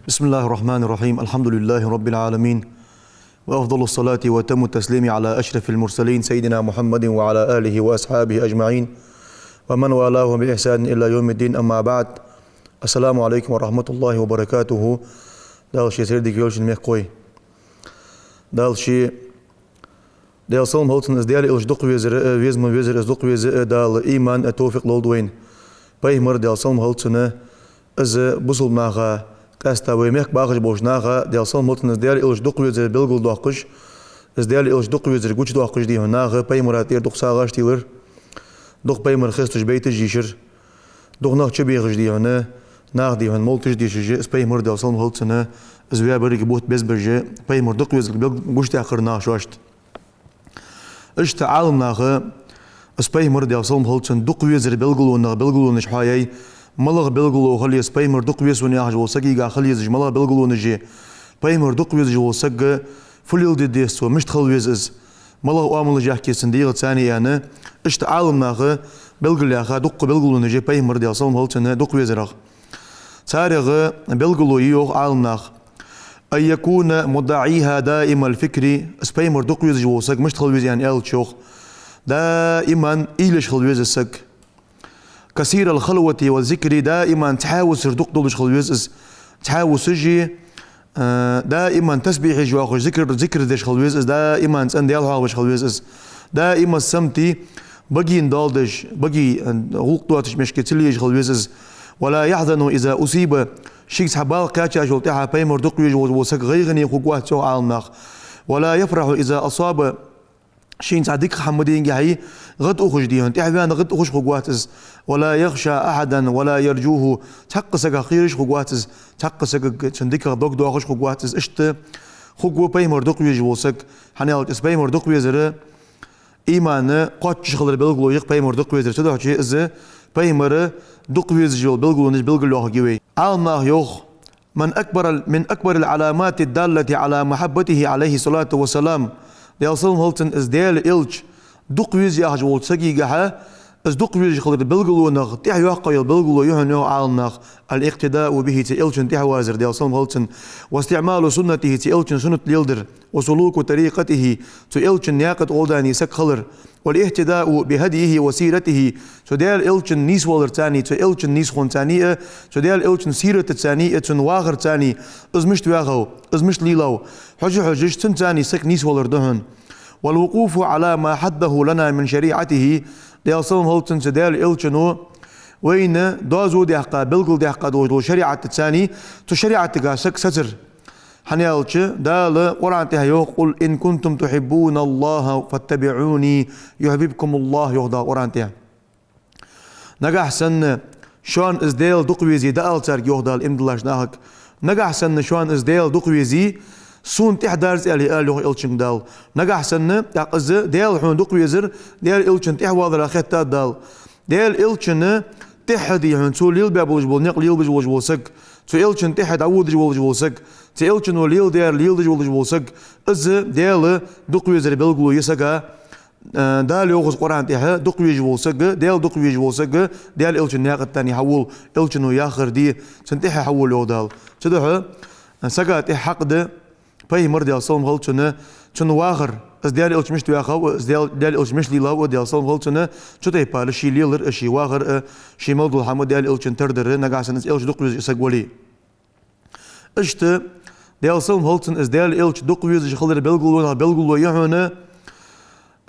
بسم الله الرحمن الرحيم. الحمد لله رب العالمين، وأفضل الصلاة وتم التسليم على أشرف المرسلين سيدنا محمد وعلى آله وأصحابه أجمعين ومن والاه بإحسان إلى يوم الدين. أما بعد، السلام عليكم ورحمة الله وبركاته. دالشي سيردك يولشن ميقوي دالشي دال صلم هولتن ازديال إلشدق ويزر ازدق ويزر دال إيمان التوفيق لولدوين بايمر دال صلم هولتن از بوصل ناغا كاستا ويميق باغش بوشناغا دال صلم هولتن ازديال إلشدق ويزر بلغل دوقش ازديال إلشدق ويزر قوش دوقش دي هناغا بايمر اتير دوق ساغاش تيلر دوق بايمر خستش بيت جيشر دوق ناغ چبيغش دي هنا ناغ دي هن مولتش دي شجي بايمر دال صلم هولتن ازويا بريق بوت بيزبرجي بايمر دوق ويزر قوش تاخر ناغ شواشت اشت عالم ناغا اسبايمر دال صلم هولتن دوق ويزر بلغلو نشحايي ملغ بلغلو خلي اسبايمر دوق ويزر ناغ جوسقي خلي يزج ملغ بلغلو نجي بايمر دوق ويزر جوسق فليل دي ديستو مش تخل ويز ملغ امل جاكي سنديغ ثاني انا اشت عالم ناغا بلغلاغا دوق بلغلو نجي بايمر دال صلم هولتن دوق ويزر تاريغ بلغلو يوغ عالم ناغ أن يكون مدعيها دائما الفكري اسبايمر دوق ويز جوسق مش تخل ويز يعني الشوخ دائما إيلش خل ويز السق كثير الخلوة والذكر دائما تحاول سردوق دولش خل ويز تحاول سجي دائما تسبيح جواخ ذكر ديش خل ويز دائما تسندي الحاوش خل ويز دائما السمتي بقي ندالدش بقي غلق دواتش مشكي تليش خل ويز ولا يحزن إذا أصيب شيخ حبال كاتشا جولتها بايمر دوق ويز وسق غيغني خوقوات سو عالناخ ولا يفرح إذا أصاب شين صديق حمدين جاي غد أخش ديهن تعبان غد أخش خوقواتز ولا يخشى أحدا ولا يرجوه تحق سق خيرش خوقواتز تحق سق صديق دوق دو أخش خوقواتز اشت خوقو بايمر دوق ويز وسق حنيال اس بايمر دوق ويزر إيمان قاتش خلر بلغلو يق بايمر دوق ويزر تدو شيء إز بايمر دوق ويز جول بلغلو نج بلغلو جوي عالنا يوخ من أكبر العلامات الدالة على محبته عليه الصلاة والسلام ديالصلم هولتن إز ديال إلج دوق ويز ياهج وولت سقيقها إز دوق ويز خلر بلغلو نغ تيح يوحقا يلبلغلو يهنو عالناغ الاقتداء به تيلجن تيح وازر ديالصلم هولتن واستعمال سنته تيلجن سنة ليلدر وسلوك طريقته تيلجن نياقت أولداني سك خلر والاهتداء بهديه وسيرته تديال إلجن نيس ولر تاني تيلجن نيس خون تانية تديال إلجن سيرة تانية تنواغر تاني إز مش تواغو إز مش ليلو حجش تاني سك نيس ولر دهن والوقوف على ما حده لنا من شريعته ديالصلم هولتن تديال إلجنو وين دوزو ديحقا بلغل ديحقا دوزو شريعة تاني تشريعة تقاسك ستر حنيالش دال قرآن تهيو قل إن كنتم تحبون الله فاتبعوني يحببكم الله يهدا قرآن تهيو نجح سن شان إزديل دقويزي دال تارك يهدا الإمدلاش ناهك نجح سن شان إزديل دقويزي سون تحدارز ألي أليه إلشن دال نجح سن تقز ديل حون دقويزر ديل إلشن تحواض الأخيطات دال ديل إلشن تحدي حون سو ليل بابوج بول نق ليل بجوج بولسك سو إلشن تحد عود جوج بولسك تيلشن وليل دير ليل جوج بولسك إز ديل دقويزر بلغلو يسقى دال يوغز قرآن تيها دقويج بولسق ديل دقويج بولسق ديل إلشن ناقة تاني حول إلشن وياخر دي سنتيها حول يودال تدوها سقى تيها حقد باي مر ديال صلم غلطنا تن واخر از ديال إلش مش تواخو از ديال إلش مش ليلاو ديال صلم غلطنا تتي بال شي ليلر شي واخر شي موضوع حمد ديال إلشن تردر نقاسن إلش دقويج يسقولي اشت ديال صلم غلطن از ديال إلش دقويج خلر بلغلو يهونا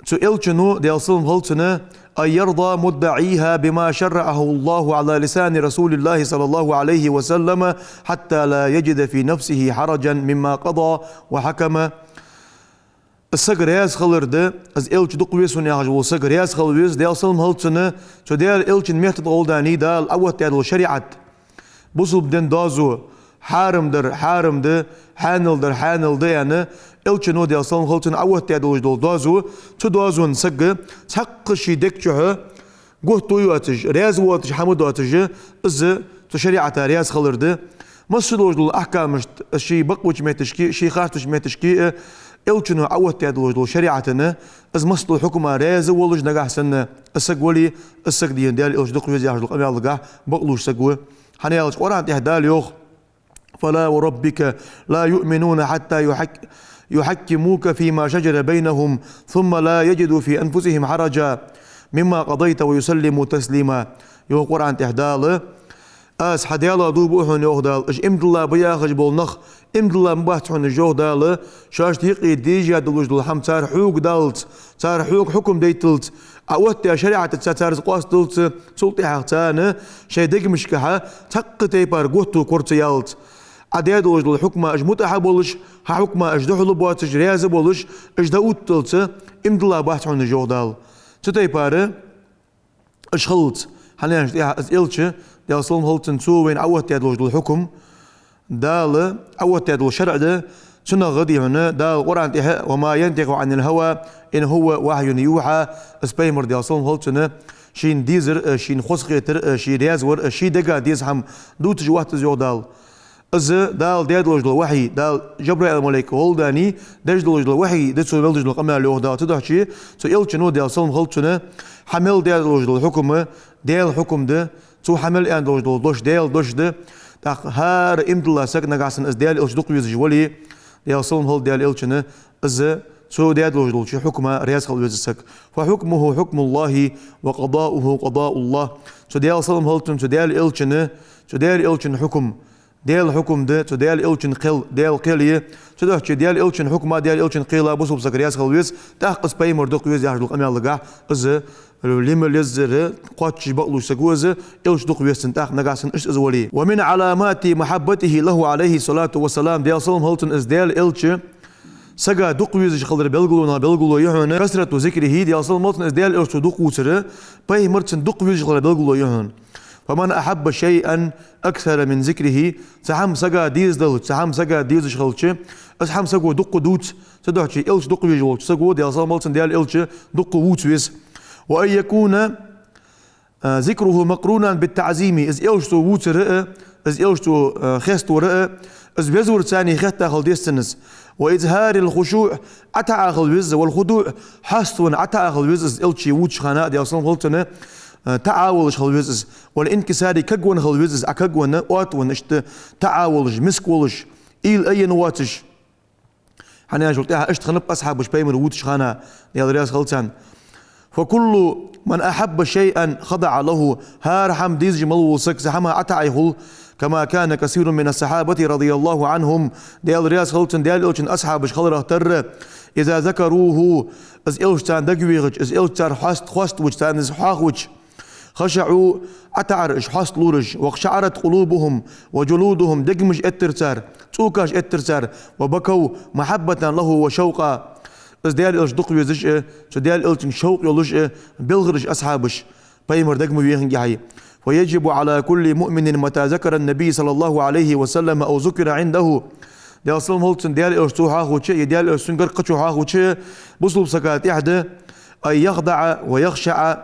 تو إلشنو ديال صلم غلطنا أن يرضى مدعيها بما شرعه الله على لسان رسول الله صلى الله عليه وسلم حتى لا يجد في نفسه حرجا مما قضى وحكم السق رياز خلرده از إلش دقويس ونياج والسق رياز خلويس ديال صلم هلتسنة شو ديال إلش ميت تقولداني دال أول تيادل شريعة بوصل بدن دازو حارم ده حانل ده يعني إلش نو ديال صلم هلتسن أول تيادل جدول دازو شو دازو نسق سق شي دكتشه قوت تويواتج رياز واتج حمد واتج از تشريعة رياز خلرده مسلوج الأحكام شي بقوش ميتشكي شي خارتش ميتشكي إلشنو عوت يدلوج شريعتنا از مسلو حكمة رياز ولج نجاح سنة السق ولي السق ديال إلش دق يزيح دق أمي الله بقلوش سقوه حنيالش قرآن تهدال يوخ فلا وربك لا يؤمنون حتى يحكموك فيما شجر بينهم ثم لا يجدوا في أنفسهم حرجا مما قضيت ويسلموا تسليما يوخ قرآن تهدال أس حديالا دوبوحن يوهدال إش إمد الله بياخج بولنخ إمد الله مباحتحن الجوهدال شاش تيقي ديجا دلوج دلحم تار حوق دالت تار حوق حكم ديتلت أوتي شريعة تار قواس دلت سلطي حقتان شي دق مشكحة تق تيبار قوتو كورتيالت عديا دلوج الحكمة إش متحا بولش ها حكمة إش دحلو بواتش رياز بولش إش داوت تلت إمد الله باحتحن الجوهدال تتيبار إش خلط حنياش إز إلتش ديال صلم هلتن تو وين عوت يدلوج الحكم دال عوت يدل الشرع ده شنو غدي هنا دال قرآن تها وما ينطق عن الهوى إن هو وحي يوحى سبيمر ديال صلم هلتن شين ديزر شين خسقيتر شي ريازور شي دقا ديز هم دوت جوات زيو دال از دال ديدلوج الوحي دال جبرائيل الملك ولداني دجلوج الوحي دتسو بلدج القمع له دا تدحشي تو إلشنو ديال صلم هلتن حمل ديدلوج الحكم ديال حكم ده تو حمل ان دوش ديال دوش ده تاق هار امد الله سك نغاسن از ديال الش دوق يز جولي ديال صوم هول ديال الشنه از تو ديال دوش حكمه رياس خل يز سك فحكمه حكم الله وقضاؤه قضاء الله تو ديال صوم هول تو ديال الشنه تو ديال الشن حكم ديال حكم ده تو ديال الشن قل ديال قليه تو دحش ديال الشن حكمه ديال الشن قيلا بوسو سك رياس خل يز تاق قس باي مردق يز يحدق امي الله از لما لزر قاتش بقلو سجوزه إلش دق ويستنتاخ نجاسن إيش أزولي ومن علامات محبته له عليه الصلاة والسلام ديال صلم هلتن إز ديال إلش سجا دق ويز خلر بلغلو يهون كسرة ذكره ديال صلم هلتن إز ديال إلش دق وسره باي مرتن دق ويز خلر بلغلو يهون فمن أحب شيئا أكثر من ذكره سحم سجا ديز دلت سحم سجا ديز خلتش أسحم سجو دق دوت تدحشي إلش دق ويز سجو ديال صلم هلتن ديال إلش دق ووتويز وأن يكون ذكره مقرونا بالتعزيم إذ إلشتو ووتر إذ إلشتو خيستو رأى إذ بيزور ثاني خيستا خلديستنس وإظهار الخشوع أتع خلوز والخضوع حاستون أتع خلوز إذ إلشي ووتش خناء دي أصلا خلطنا تعاولش خلوز والانكساري كجون خلوز أكجون أوتون إشت تعاولش مسكولش إيل أي نواتش حنا جلتها إشت خنب أصحاب بيمر ووتش خناء دي الرياض خلطان فكل من أحب شيئا خضع له هار حمديز جمال وسك زحمها أتعيهل كما كان كثير من الصحابة رضي الله عنهم ديال رياس خلطن ديال إلشن أصحاب خلره تر إذا ذكروه إز إلشتان دقويغج إز إلشتان خواست وجتان إز حاخوج خشعوا أتعرش حاست لورج وخشعرت قلوبهم وجلودهم دقمج اترسار توكاش اترسار وبكوا محبة له وشوقا إز ديال إلش دق ويزش شو ديال إلشن شوق يلش بلغرش أصحابش بايمر دقم ويهن جاي ويجب على كل مؤمن متى ذكر النبي صلى الله عليه وسلم أو ذكر عنده ديال صلم هولتن ديال إلش توحا خوشي ديال إلشن قرقشو خوشي بصلب سكات إحدى أن يخضع ويخشع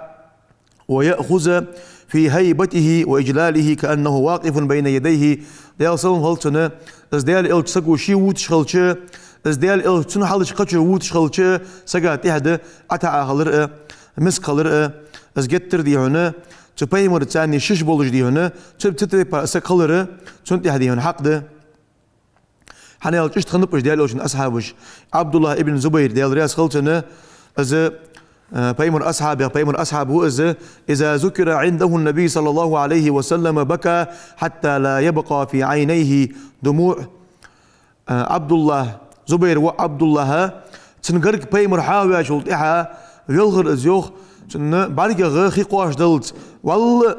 ويأخذ في هيبته وإجلاله كأنه واقف بين يديه ديال صلم هولتن إز ديال إلش سقو شي ووتش خلشي إز ديال إلش تنو حالش قشو ووتش خلشي سكات إحدى أتع خلر مسك خلر إز جتر دي هنا تبايمر تاني شش بولج دي هنا تبتدي بس خلر تنتي هذه هنا حق ده حنا يلش تخنبش ديال إلشن أصحابش عبد الله ابن زبير ديال رياس خلتنا إز بايمر أصحاب هو إذا ذكر عنده النبي صلى الله عليه وسلم بكى حتى لا يبقى في عينيه دموع عبد الله زبير وعبد الله تنقرك بايمر حاوي شلت يلغر إزيوخ بعد كده خي قواش دلت والله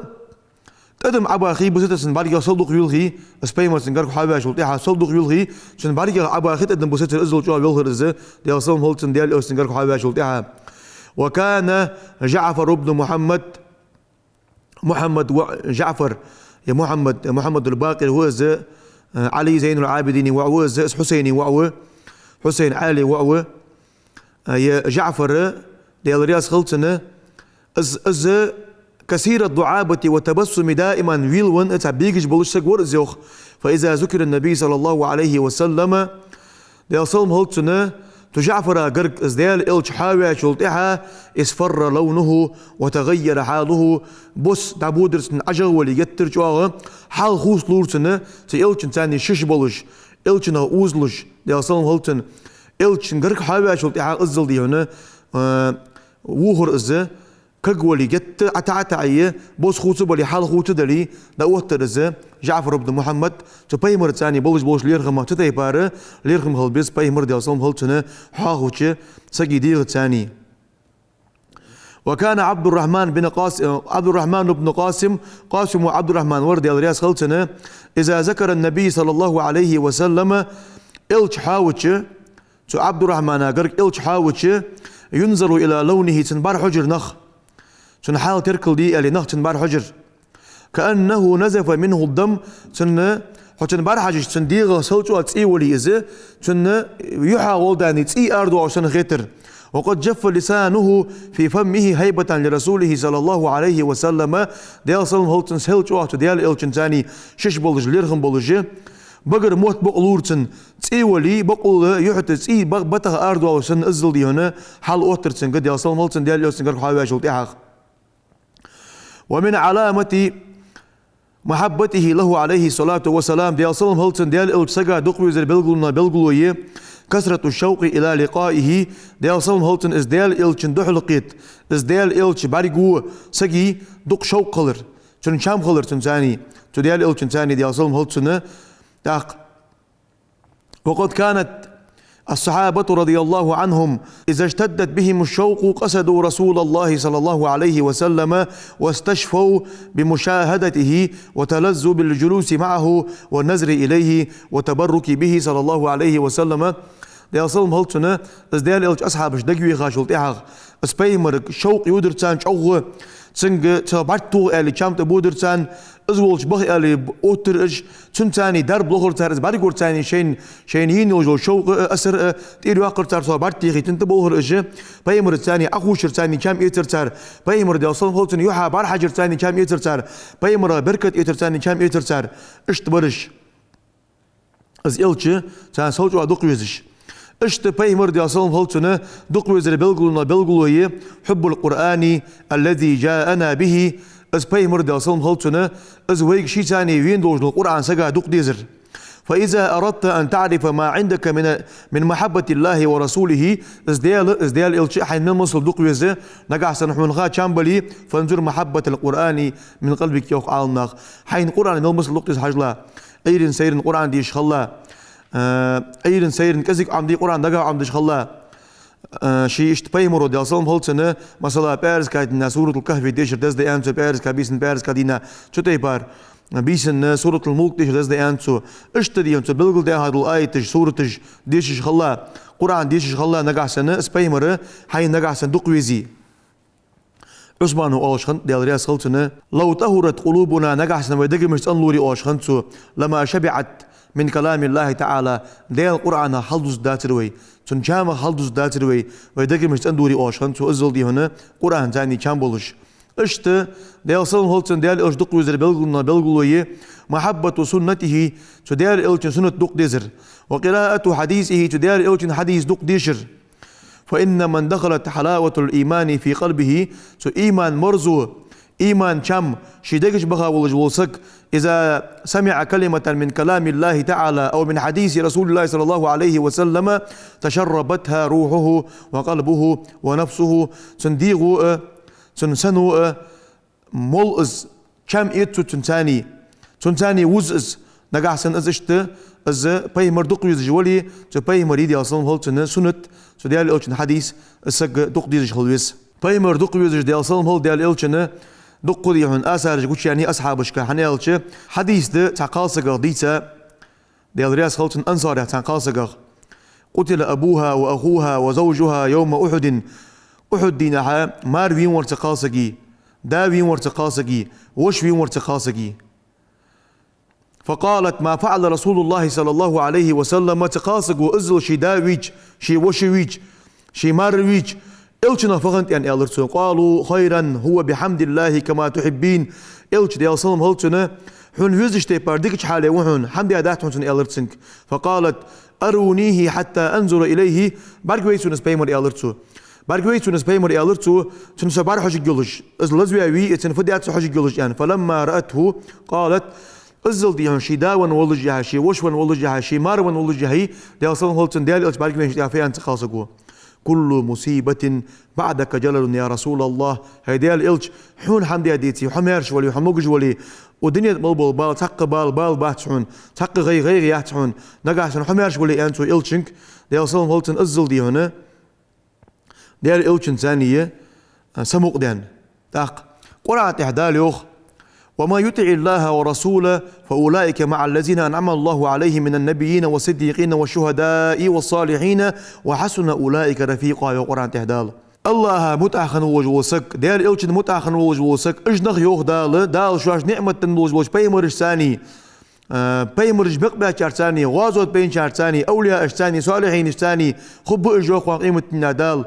تقدم عبا خي بوستسن بارجا صلدق يلغي اسبيمر سنجر حاجة شلتها صلدق يلغي شن بارجا عبا خي تقدم بوستر ازل جو يلغر إذا ديال صلهم هولتن ديال سنجر حاجة شلتها. وكان جعفر بن محمد جعفر يا محمد الباقر هو علي زين العابدين وهو حسيني وهو حسين علي وهو يا جعفر ديال رياس خلتنا از كثير الدعابة والتبسم دائما ويلون اتعبيجش بلوشك ورزيوخ. فإذا ذكر النبي صلى الله عليه وسلم ديال صلهم هلتنا تجعفر قرق ازديال إلش حاوي شلطها اصفر لونه وتغير حاله بس دابودرس عجل ولي يتر جواغ حال خوص لورتنا تي إلشن تاني شش بلش إلشن اوزلش ديال صلهم هلتن إلشن قرق حاوي شلطها ازل دي هنا ووهر ازا كقولي جت عتعتعية بوس خوتو بلي حال خوتو دلي داوتر إذا جعفر بن محمد تبايمر تاني بولش ليرغم تتايبار ليرغم هالبيس بايمر ديال صلهم هالتنا حاغوتش سجي دير تاني. وكان عبد الرحمن بن قاسم وعبد الرحمن ورد الرياس هالتنا إذا ذكر النبي صلى الله عليه وسلم إلش حاوتش تو عبد الرحمن قرق إلش حاوتش ينظر إلى لونه تنبار حجر نخ تن حال تركل دي اللي نخ تنبار حجر كأنه نزف منه الدم تن حتنبار حجر تن ديغ سلطو تسي ولي إذا تن يحاول داني تسي أردو عشان غيتر. وقد جف لسانه في فمه هيبة لرسوله صلى الله عليه وسلم ديال صلهم هلتن سلطو ديال إلشن تاني شش بولج ليرغم بولج بقر موت بقلورتن تسي ولي بقول يحت تسي بطه أردو عشان أزل دي هنا حال أوترتن قد ديال صلهم هلتن ديال إلشن قرق حاوي شلطيحاق. ومن علامة محبته له عليه الصلاة والسلام ديال صلهم هلتن ديال إلتسقى دقويزر بلغلوية كثرة الشوق إلى لقائه ديال صلهم هلتن إز ديال إلتشن دحلقيت إز ديال إلتش باريقو سقي دق شوق قلر تن شام قلر تنساني تديال إلتشن تاني ديال صلهم هلتن تاق. وقد كانت الصحابة رضي الله عنهم إذا اشتدت بهم الشوق قصدوا رسول الله صلى الله عليه وسلم واستشفوا بمشاهدته وتلذوا بالجلوس معه والنظر إليه وتبرك به صلى الله عليه وسلم. ديال صلهم هلتنا ازديال إلج أصحابش دقوي خاشلت إحاغ اسبيمر شوق يودرتان شوغ تنگ تبارتو اللي شامت بودرتان ازولش بخي اللي اوترج تنتاني درب لغر تارز باريغور تاني شين هين وجو شوق أسر تيرو أقر تار تبارتي خي تنتبوهر إج بايمر تاني أخوشر تاني كام إيتر تار بايمر ديال صلهم هلتن يوحى بار حجر تاني كام إيتر تار بايمر بركة إيتر تاني كام إيتر تار اشتبرش از إلش تان سوجو أدوق يزش اشت بايمر ديال صلهم هلتن دوق وزر بلغلوية حب القرآن الذي جاءنا به از بايمر ديال صلهم هلتن از ويك شي تاني وين دوج القرآن سقا دوق ديزر. فإذا أردت أن تعرف ما عندك من محبة الله ورسوله از ديال إلش حين نمصل دوق وزر نقع سنحون غا شامبلي فانظر محبة القرآن من قلبك يوق عالناخ حين قرآن نمصل دوق ديز حجلا أيرن سيرن قرآن ديش خلا أيرن سيرن كذك عمدي قرآن دقا عمدش خلا شي اشتبايمرو ديال صلهم هلتن مثلا بارز كايدنا سورة الكهف ديشر داز دي أنتو بارز كابيسن بارز كادينا تتيبار بيسن سورة الملك ديشر داز دي أنتو اشتدي أنتو بلغل دي هذا الآية تج سورة تج ديشش خلا قرآن ديشش خلا نقع سنة اسبايمر حين نقع سن دقويزي عثمان أوشخن ديال رياس هلتن لو طهرت قلوبنا نقع سنة ودقمش أنلوري أوشخن لما شبعت من كلام الله تعالى ديال القرآن حلدوز داتروي تنشام حلدوز داتروي ويدقي مش تندوري أوشان تو أزل دي هنا قرآن تاني كام بولش اشت ديال صلهم هلتن ديال إلش دق وزر بلغلوية محبة سنته تو ديال إلش سنة دق ديزر وقراءة حديثه تو ديال إلش حديث دق ديشر. فإن من دخلت حلاوة الإيمان في قلبه تو إيمان مرزو إيمان شام شدقش بها والجولسك إذا سمع كلمة من كلام الله تعالى أو من حديث رسول الله صلى الله عليه وسلم تشربتها روحه وقلبه ونفسه تنديغو تنسنو مولز كم إيتو تنتاني وزز نقاحسن أزشت أز بايمر دقيز جولي تو بايمر يدي أصلا هلتن سنة تو ديال إلشن حديث السق دق ديز جلويس بايمر دقيز ديال أصلا هل ديال إلشن دقوا ديهن آثار جوش يعني أصحابش كحنيالش حديث ده تعقالسق ديتا ديال رياس خلطن أنصار تعقالسق قتل أبوها وأخوها وزوجها يوم أحد أحد دينها مار وين ورتقالسقي دا وين ورتقالسقي وش وين ورتقالسقي فقالت ما فعل رسول الله صلى الله عليه وسلم تقالسق وأزل شي داويج شي وشويج شي مارويج إلشنا فغنت يعني ألرتون قالوا خيرا هو بحمد الله كما تحبين إلش ديال صلم هلتنا حن وزشتي بارديكش حالي وحن حمد أدات حن ألرتسنك فقالت أرونيه حتى أنظر إليه باركويتون سبيمر ألرتو باركويتون سبيمر ألرتو تنسبار حج جلش إز لزوي تنفديات حج جلش يعني فلما رأته قالت أزل ديهن شي داون ولجها شي وشون ولجها شي مارون ولجها ديال صلم هلتن ديال إلش باركويتون فيها أنت خالصقوا كل مصيبة بعدك جلل يا رسول الله هيدي الإلش حون حمدي أديتي حميرش ولي حموجش ولي ودنيا بلبل بال تق بال باتحون تق غير ياتحون نقعشن حميرش ولي أنتو إلشنك دي أصلهم هلتن أزل دي هنا دي الإلشن ثانية سموق دين تق قرأت إحداليوخ وما يطع الله ورسوله فأولئك مع الذين أنعم الله عليهم من النبيين والصديقين والشهداء والصالحين وحسن أولئك رفيقا يقرأن تهدال الله متأخن وجوسك ديال إلشن متأخن وجوسك إجنخ يوخ دال شواش نعمة وجوش بيمرش ثاني بيمرش بقبع شارتاني غازوت بين شارتاني أولياء اشتاني صالحين اشتاني خب إجوخ وقيمة النادال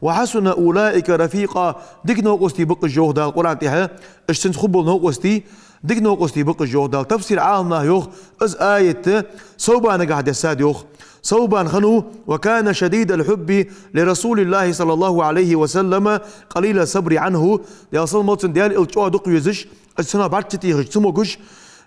وحسن أولئك رفيقا ديك نوقستي بق الجوه دال قرآن تيها اشتن خبل نوقستي ديك نوقستي بق الجوه دال تفسير عالنا يوخ از آية صوبان قاعد يساد يوخ صوبان خنو وكان شديد الحب لرسول الله صلى الله عليه وسلم قليل الصبر عنه يصل موتن ديال الجوه دق يزش السنة بعد تتيخش تموكش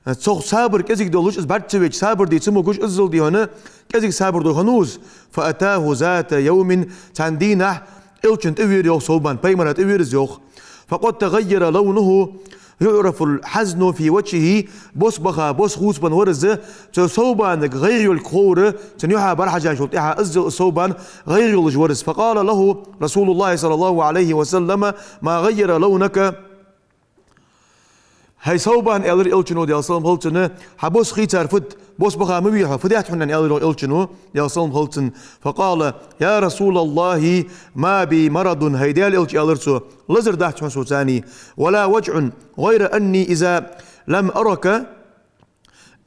تصوغ صابر كذيك دولوش از بعد تسويج صابر دي تموكش ازل دي هنا كذيك صابر دو خنوز فأتاه ذات يوم تندينه إلشن تأوير يوخ صوبان بيمنة تأوير يوخ فقد تغير لونه يعرف الحزن في وجهه بوس بخا بوس خوصبان ورزه صوبان غير الكور تنيوها برحجة شلطيها أزل صوبان غير الجورز فقال له رسول الله صلى الله عليه وسلم ما غير لونك هاي صوبان إلر إلشنو دي أصلهم هلتن حبوس خيتار فد بوس بخا مبيحة فديات حنان إلر إلشنو دي أصلهم هلتن فقال يا رسول الله ما بي مرض هيديال إلش إلرسو لزر داحت حسو ثاني ولا وجع غير أني إذا لم أرك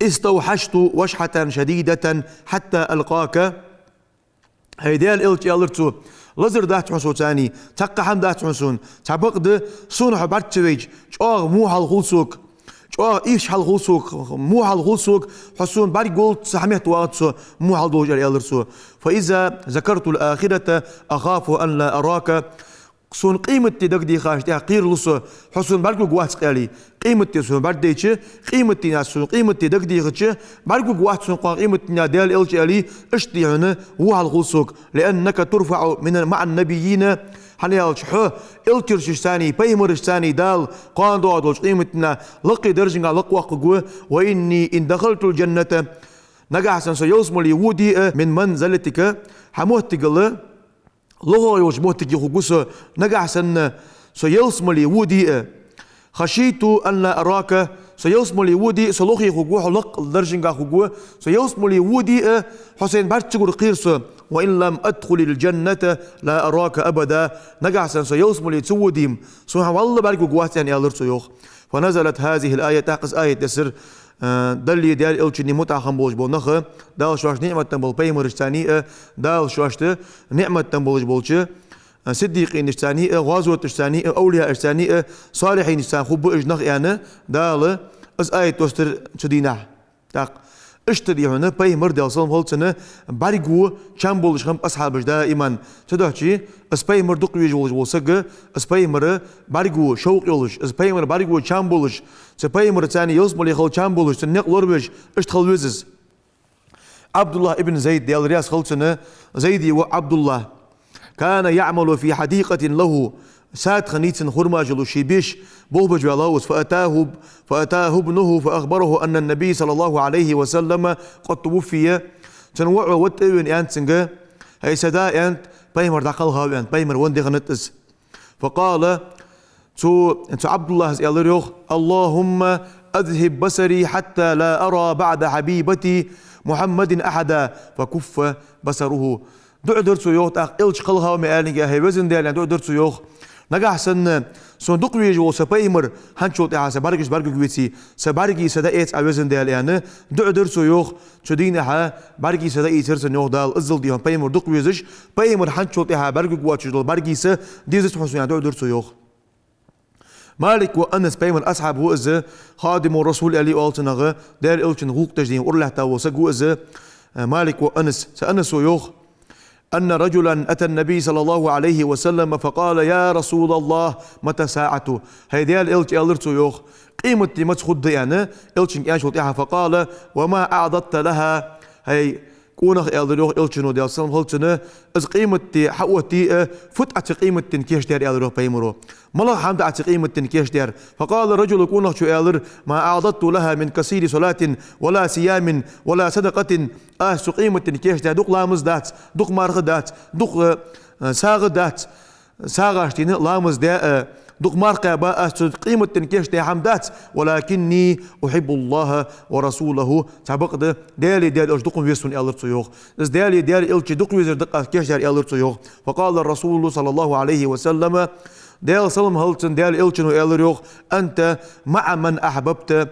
استوحشت وشحة شديدة حتى ألقاك هيديال إلش إلرسو لزر داحت حسو ثاني تقى حم داحت حسون تبقد صنع بارتويج شوغ مو حالغوسوك شوغ إيش حالغوسوك مو حالغوسوك حسون باري قلت سحميت واتسو مو حالدوجر يالرسو فإذا ذكرت الآخرة أخاف أن لا أراك سون قيمة تدق دي خاش دي قير لسو حسون باركو قوات قالي قيمة سون بارديتش قيمة ناس سون قيمة تدق دي خش باركو قوات سون قيمة نادال إلش ألي اشتي هنا هو الغوسوك لأنك ترفع من مع النبيين حنيالش حو إلترش ثاني بيمرش ثاني دال قان دوادوش قيمتنا لقي درجنا لقوا قوة وإني إن دخلت الجنة نجح سنسو يوسملي ودي من منزلتك حموت تقل لغو يوش موتك يخوكوس نجح سن سيوسملي ودي خشيت أن لا أراك سيوسملي ودي سلوخي يخوكو حلق درجنا خوكو سيوسملي ودي حسين بارتشكور قيرس وإن لم أدخل الجنة لا أراك أبدا نجح سن سيوسملي تسوديم سبحان الله باركو قوات يعني ألرسو يوخ فنزلت هذه الآية تاقص آية تسر دلي ديال إلشني متعخم بولج بولنخ دال شواش نعمة تنبول بيمرش ثانية دال شواشت نعمة تنبولج بولش صديقين ثانية غازوة ثانية أولياء ثانية صالحين ثانية خب إجنخ يعني دال از آية توستر تدينه تاق اشتري هنا بيمر دال صلم هلتنا باريقو كم بولش خم أصحابش دائما تدوحشي اس بيمر دق يجولج بولسق اس بيمر باريقو شوق يولش اس بيمر باريقو كم بولش سبيمر ثاني يوسمل يخل كم بولش تنق لوربش اشتخل وزز عبد الله ابن زيد ديال رياس خلصنا زيدي وعبد الله كان يعمل في حديقة له سات خنيت خرما جلو شيبيش بوبج ولاوس فأتاه ابنه فأخبره أن النبي صلى الله عليه وسلم قد توفي تنوع وتأوين أنت هي سدا أنت بيمر دقلها أنت بيمر وندي خنتس فقال تو عبد الله يالريوخ اللهم أذهب بصري حتى لا أرى بعد حبيبتي محمد أحدا فكف بصره دعدر سيوخ تاق إلش قلها ومآلنجا هي وزن ديال دعدر سيوخ نجح سن صندوق ويجو سبايمر هنشو تاع سبارجش بارجو ويتي سبارجي سدايت أوزن ديال يعني دعدر سيوخ تدينها بارجي سدايت سرسن يوخ دال أزل ديهم بايمر دوق ويزش بايمر هنشو تاع بارجو واتشدل بارجي س ديزس حسون دعدر سيوخ مالك وأنس بايمر أصحاب هو إز خادم الرسول علي أولتنغ دال إلشن غوق تجدين أرله تاو سجو إز مالك وأنس سأنس ويوخ أن رجلا أتى النبي صلى الله عليه وسلم فقال يا رسول الله متى ساعته هيدي الإلش إلرتو يوخ قيمة متخد ديانة إلشن إيش فقال وما أعددت لها هي كونخ إلريوخ إلشنو ديال سلم هلتنا إز قيمة حوتي فتعت قيمة كيش دير إلريوخ بيمرو ملا حمد عت قيمة كيش دير فقال الرجل كونخ شو إلر ما أعددت لها من كثير صلاة ولا صيام ولا صدقة قيمة كيش دير دوق لامز دات دوق مارغ دات دوق ساغ دات ساغاشتين لامز دا دوق مارقة با قيمة كيش دير حمدات ولكني أحب الله ورسوله سبق دالي دال أش دوق ويسون إلر تيوخ إز دالي إلش دوق ويزر دقة كيش دير إلر تيوخ فقال الرسول صلى الله عليه وسلم دال سلم هلتن دال إلشن وإلريوخ أنت مع من أحببت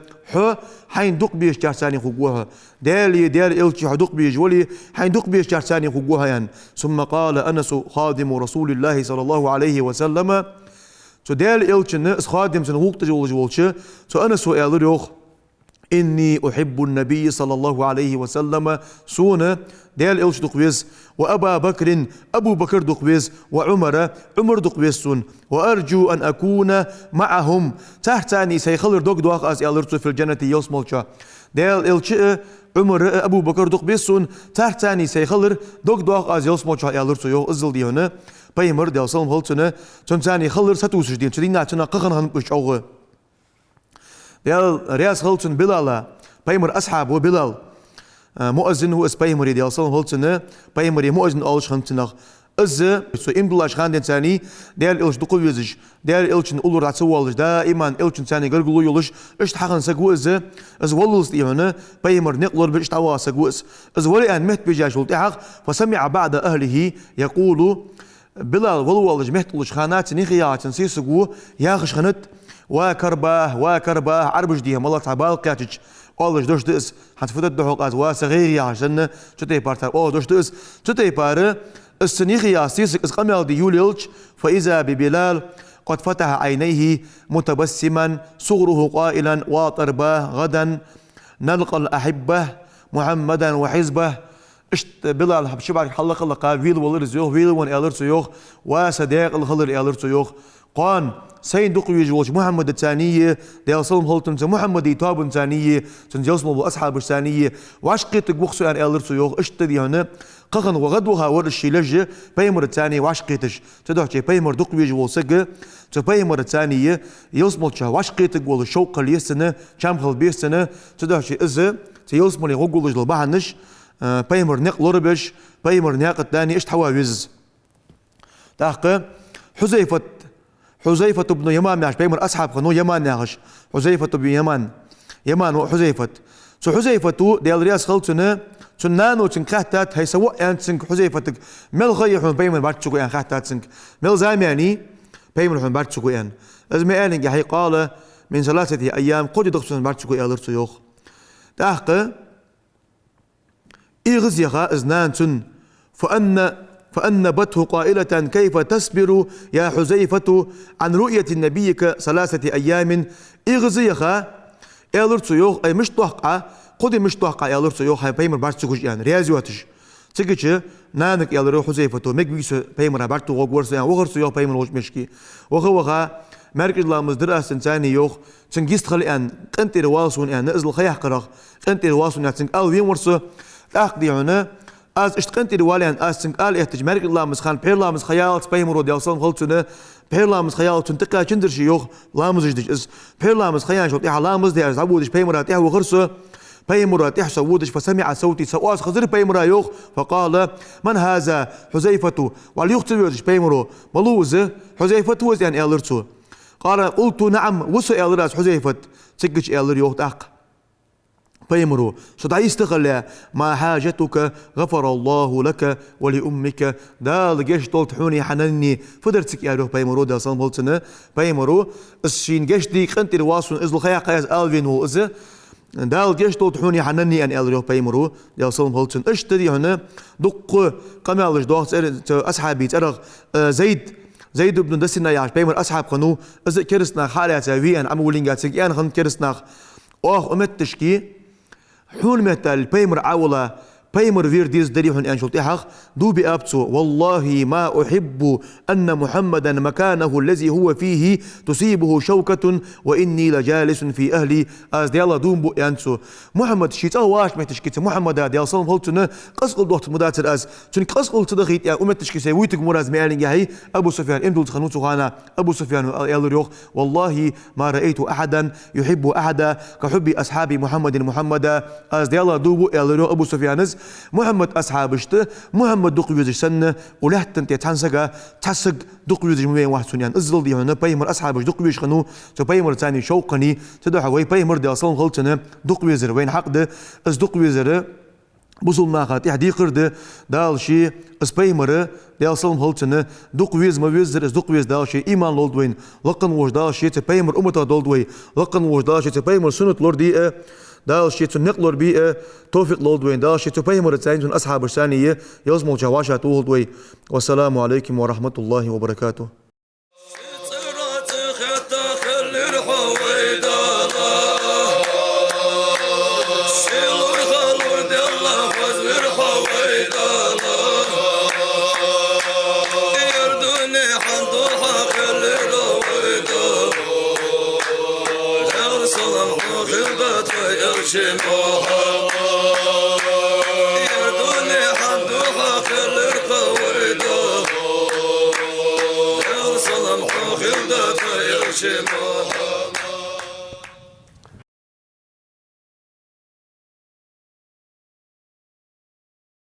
حين دق بيش جارساني خقوها دال إلش دق بيش ولي حين دق بيش جارساني خقوها يعني ثم قال أنس خادم رسول الله صلى الله عليه وسلم سو دال إلشن إس خادم سنغوق تجول جولش سو أنس وإلريوخ إني أحب النبي صلى الله عليه وسلم سونا دال إلش دقويز وأبا بكر أبو بكر دقويز وعمر عمر دقويزون وأرجو أن أكون معهم تحتاني سيخلر دوق أز إلرتو في الجنة يوسمولشا دال إلش عمر أبو بكر دقويزون تحتاني سيخلر دوق أز يوسمولشا إلرتو يو أزل دي هنا بايمر دال سلم هلتنا تنتاني خلر ستوسش دين تدينا تنا قخن هنبش أوغ ديال رياس هلتن بلال بايمر أصحاب وبلال مؤذن هو اسبايمر ديال صلم هلتن بايمر مؤذن أولش هنتنغ إز سو إمبلاش خاندين ثاني ديال إلش دقو يزج ديال إلشن أولور عتسوالش دائما إلشن ثاني قرقلو يولش إش تحقن سقو إز ولوس ديهنا بايمر نقلر بإش توا سقو إز ولي أن مهت بجاش ولتحق فسمع بعد أهله يقول بلال ولوالج مهت لش خانات نخيات نسيسقو ياخش خنت وكرباه عربش ديهم الله تعبال قاتج أولش دوش دس حتفتت دحوق از واسغير يعشن شتي بارتر أو دوش دس شتي بار السنيخي ياسيسك اس قميل دي يوليلش فإذا ببلال قد فتح عينيه متبسما صغره قائلا واطرباه غدا نلقى الأحبة محمدا وحزبه اشت بلال شبعك حلق الله ويل ولرز يوخ ويل ون إلرس يوخ وصديق الخلر إلرس يوخ قان سين دق يجوش محمد الثانية ديال صلم هلتم محمد يتاب الثانية تنجلس مو أصحاب الثانية وعشقيتك بخصو يعني إلرس يوخ اشتدي هنا قخن وغدوها ورشي لجة بايمر الثانية وعشقيتش تدوحشي بايمر دق يجوش سجى بايمر الثانية يوسملش وعشقيتك ولا الشوق اللي يسنة شامخل بيسنة تدوحشي إذا تيوسملي غوغلش البحنش بايمر نق لوربش بايمر ناق الثاني اش تحواوز تحقق حذيفة بن يمان ناش بايمر أصحاب خنو يمان ناش حذيفة بن يمان وحذيفة سو حذيفة ديال رياس خلصنا سنانو تنكحتات هي سواء تنك حذيفتك مل غيحون بايمر بارتشكو يعني خحتات تنك مل زاماني بايمر حون بارتشكو يعني لازم يقال هي قال من 3 أيام قد يدخلون بارتشكو يالرتو يوخ تحقق إغزيغا إزنان فأنبته قائلة كيف تصبر يا حذيفة عن رؤية النبي 3 أيام إغزيغا إلرتو يوخ أي مش توقع قد مش توقع إلرتو يوخ هاي بايمر بارتشكوش يعني ريازيواتش تيجي نانك إلرو حذيفة ميك بيسو بايمر بارتو غورسو يعني وغرسو يوخ بايمر وش مشكي وغا مركز الله مزدرس إنساني يوخ تنجيست خلي أن قنت رواسون يعني نزل خيح قرق قنت رواسون يعني تنك أو يمورسو أخدي هنا از اشتقنتي دوالي از سنقال احتج مرق الله مسخان بير الله مس خيال بايمرو ديال صن خلتنا بير الله مس خيال تنتقا چندر شيوخ لامز جدج از بير الله مس خيال شو تي لامز دي زبودش بايمرا تي وغرسو بايمرا تي سودش فسمع صوتي سواس خزر بايمرا يوخ فقال من هذا حذيفة وليختبرش بايمرو ملوز حذيفة وز يعني الرتو قال قلت نعم وسأل راس حذيفة تجج إلر يوت أق بيمرو صدعي استغل ما حاجتك غفر الله لك ولأمك دال جيش طولت حوني حنني فدرتك يا روح بيمرو دا صنم هلتنا بيمرو الشين جيش دي قنت الواصل إزل خياق يز ألفين هو إز دال جيش طولت حوني حنني أن إلر يوح بيمرو دا صنم هلتنا اشتري هنا دق قمالش دوخت أصحابي ترغ زيد بن دسنا ياش بيمر أصحاب خنو إز كرسنا خالات في أن عمولين قاتك أن خن كرسنا أمت تشكي حول متى بيمر عولا بيمر فيرديز دريحن أنشلتها دو بأبتو والله ما أحب أن محمدا مكانه الذي هو فيه تصيبه شوكة وإني لجالس في أهلي أز ديالا دوم بو أنتو محمد شيتا واش ما تشكيت محمد ديال صلم هلتنا قسقل دوحت مداتر أز تن قسقل تدخيت يا أمت تشكيسي ويتك مراز مالين ياهي أبو سفيان إمدول تخنوتو غانا أبو سفيان يالريوخ والله ما رأيت أحدا يحب أحدا كحب أصحاب محمد أز ديالا دوبو يالريوخ أبو سفيان محمد أصحابشته محمد دق يوزش سنة ولهتن تتحنسقا تحسق دق يوزش مبين واحد سنيان ازل دي هنا بيمر أصحابش دق يوزش خنو تو بيمر تاني شوقني تدوح وي بيمر دي أصلا غلطنا دق يوزر وين حقده از دق يوزر بوصل ناقات يحدي قرده دال شي اس بيمر دي أصلا غلطنا دق يوز ما يوزر از دق يوز دال شي إيمان لولد وين لقن وش دال شي تبيمر أمتا دولد وي لقن وش دال شي تبيمر سنة لوردي دال شيء تنقلر بيه توفيق لولدوين دال شيء تبيمر تسعين أصحاب الثانية يزمو جواشات لولدوين والسلام عليكم ورحمة الله وبركاته. خلقت ويرشموها